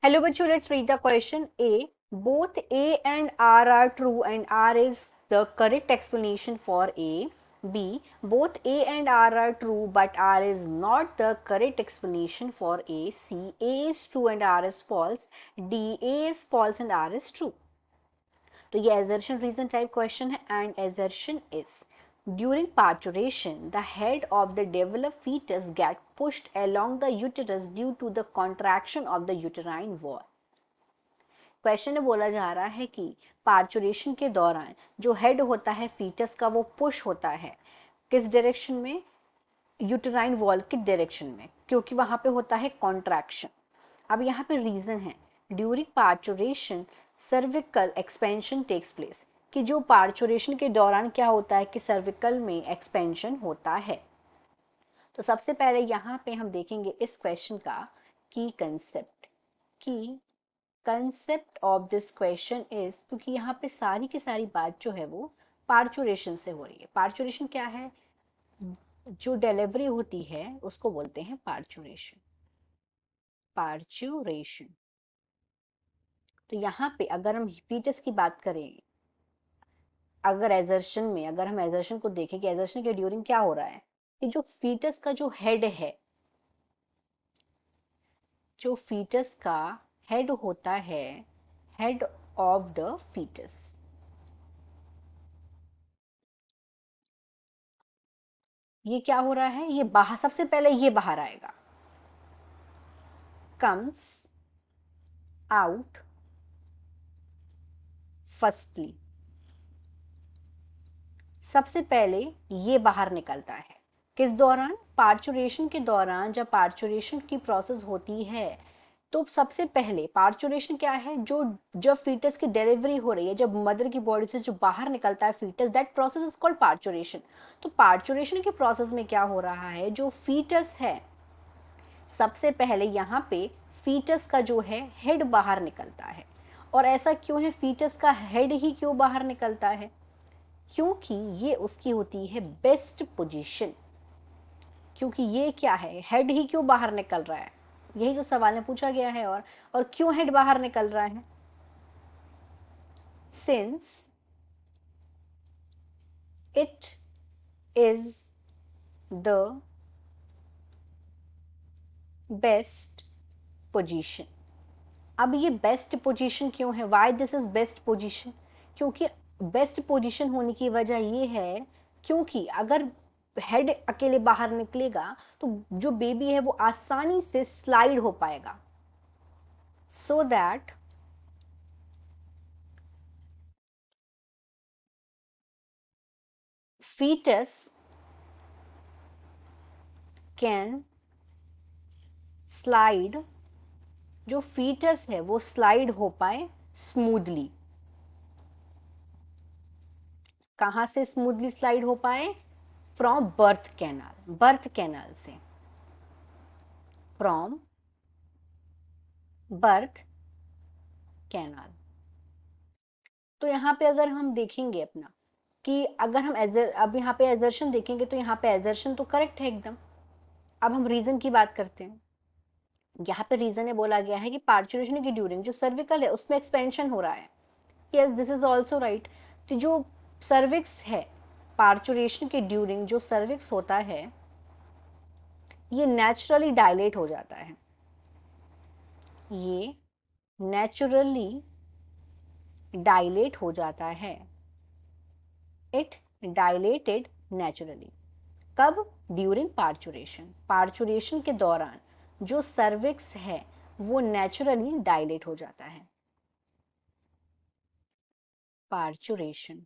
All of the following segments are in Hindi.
Hello, bachcho. Let's read the question. A. Both A and R are true, and R is the correct explanation for A. B. Both A and R are true, but R is not the correct explanation for A. C. A is true and R is false. D. A is false and R is true. तो ये assertion reason type question है and assertion is during parturition the head of the developed fetus get pushed along the uterus due to the contraction of the uterine wall. Question में बोला जा रहा है कि पार्चुरेशन के दौरान जो हेड होता है फीटस का वो पुश होता है किस डायरेक्शन में, यूटेराइन वॉल की डायरेक्शन में, क्योंकि वहां पे होता है कॉन्ट्रैक्शन. अब यहाँ पे रीजन है during parturition cervical expansion takes place, कि जो पार्चुरेशन के दौरान क्या होता है कि सर्विकल में एक्सपेंशन होता है. तो सबसे पहले यहाँ पे हम देखेंगे इस क्वेश्चन का की concept of this question is, क्योंकि यहाँ पे सारी की सारी बात जो है वो पार्चुरेशन से हो रही है. पार्चुरेशन क्या है, जो डिलीवरी होती है उसको बोलते हैं पार्चुरेशन. तो यहाँ पे अगर हम फीटस की बात करें, अगर हम एजर्शन को देखें कि एजर्शन के ड्यूरिंग क्या हो रहा है कि जो फीटस का जो हेड है, जो फीटस का हेड होता है, हेड ऑफ द फीटस, ये क्या हो रहा है, ये बाहर, सबसे पहले ये बाहर आएगा, कम्स आउट फर्स्टली, सबसे पहले ये बाहर निकलता है किस दौरान, पार्चुरेशन के दौरान. जब पार्चुरेशन की प्रोसेस होती है तो सबसे पहले पार्चुरेशन क्या है, जो जब फीटस की डिलीवरी हो रही है, जब मदर की बॉडी से जो बाहर निकलता है foetus, that process is called parturition. तो पार्चुरेशन के प्रोसेस में क्या हो रहा है, जो फीटस है सबसे पहले यहाँ पे फीटस का जो है हेड बाहर निकलता है. और ऐसा क्यों है, फीटस का हेड ही क्यों बाहर निकलता है, क्योंकि ये उसकी होती है बेस्ट पोजीशन. क्योंकि ये क्या है, हेड ही क्यों बाहर निकल रहा है, यही तो सवाल में पूछा गया है. और क्यों हेड बाहर निकल रहा है, since it is the best position. अब ये बेस्ट पोजीशन क्यों है, why this is best position, क्योंकि बेस्ट पोजीशन होने की वजह ये है क्योंकि अगर हेड अकेले बाहर निकलेगा तो जो बेबी है वो आसानी से स्लाइड हो पाएगा, so that fetus can slide, जो फीटस है वो स्लाइड हो पाए स्मूथली. कहां से स्मूथली स्लाइड हो पाए, from birth canal, birth canal से, फ्रॉम बर्थ कैनाल. तो यहाँ पे अगर हम देखेंगे अपना कि अगर हम अब यहाँ पे एजर्शन देखेंगे तो यहाँ पे एजर्शन तो करेक्ट है एकदम. अब हम रीजन की बात करते हैं. यहाँ पे रीजन है, बोला गया है कि पार्चुरेशन की ड्यूरिंग जो सर्विकल है उसमें एक्सपेंशन हो रहा है. Yes, this is also right. तो जो सर्विक्स है, पार्चुरेशन के ड्यूरिंग जो सर्विक्स होता है ये नेचुरली डायलेट हो जाता है, ये नेचुरली डायलेट हो जाता है. It dilated naturally. कब, ड्यूरिंग पार्चुरेशन, पार्चुरेशन के दौरान जो सर्विक्स है वो नेचुरली डायलेट हो जाता है. पार्चुरेशन,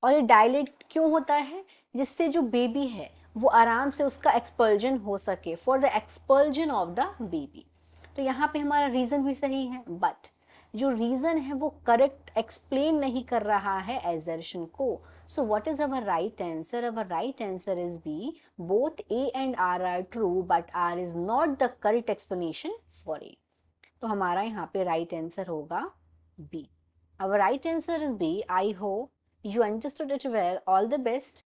और ये डायलेट क्यों होता है, जिससे जो बेबी है वो आराम से उसका एक्सपल्जन हो सके, for the expulsion of the baby. तो यहाँ पे हमारा रीजन भी सही है, बट जो रीजन है वो करेक्ट एक्सप्लेन नहीं कर रहा है एजर्शन को. So what is our right answer, our right answer is B, both A and R true but R is not the correct explanation for A. तो हमारा यहाँ पे राइट आंसर होगा B. Our right answer is B. I hope you understood it well. All the best.